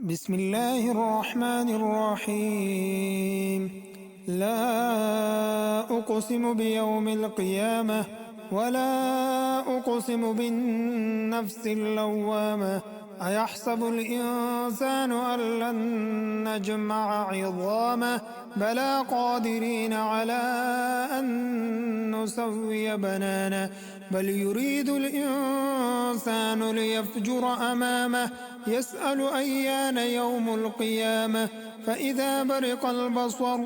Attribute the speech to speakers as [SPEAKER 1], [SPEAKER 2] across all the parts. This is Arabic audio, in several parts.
[SPEAKER 1] بسم الله الرحمن الرحيم. لا أقسم بيوم القيامة ولا أقسم بالنفس اللوامة. أيحسب الإنسان أن لن نجمع عظامه بلى قادرين على أن نسوي بنانه بل يريد الإنسان ليفجر أمامه يسأل أيان يوم القيامة فإذا برق البصر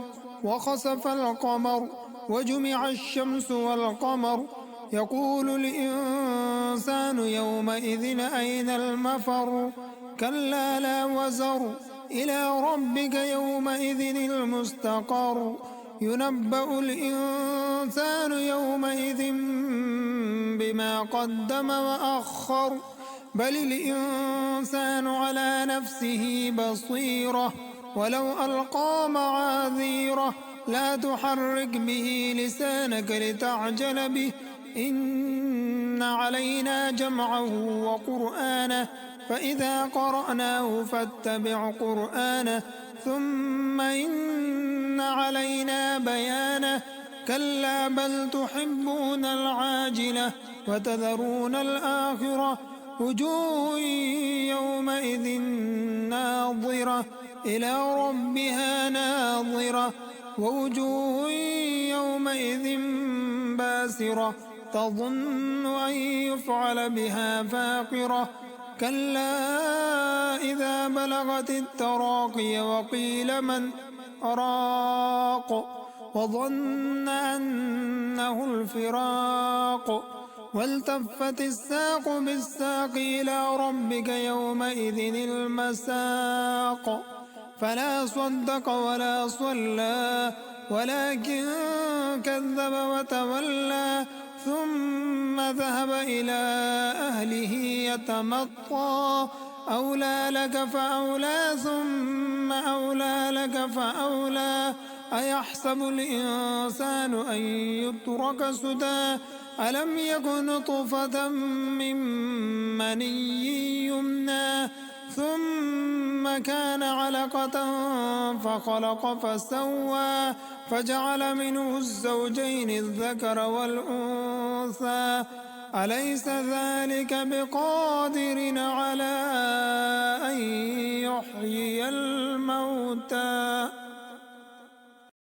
[SPEAKER 1] وخسف القمر وجمع الشمس والقمر يقول الإنسان يومئذ أين المفر كلا لا وزر إلى ربك يومئذ المستقر ينبأ الإنسان يومئذ بما قدم وأخر بل الإنسان على نفسه بصيرة ولو ألقى معاذيره لا تحرك به لسانك لتعجل به إن علينا جمعه وقرآنه فإذا قرأناه فاتبع قرآنه ثم إن علينا بيانه كلا بل تحبون العاجلة وتذرون الآخرة وجوه يومئذ ناظرة إلى ربها ناظرة ووجوه يومئذ باسرة تظن أن يفعل بها فاقرة كلا إذا بلغت التراقي وقيل من أراق وظن أنه الفراق والتفت الساق بالساق إلى ربك يومئذ المساق فلا صدق ولا صلى ولكن كذب وتولى ثم ذهب إلى أهله يتمطى أولى لك فأولى ثم أولى لك فأولى أيحسب الإنسان أن يترك سدى ألم يكن نطفة من مني يمنى ثم كان علقة فخلق فسوى فجعل منه الزوجين الذكر والأنثى أليس ذلك بقادر على أن يحيي الموتى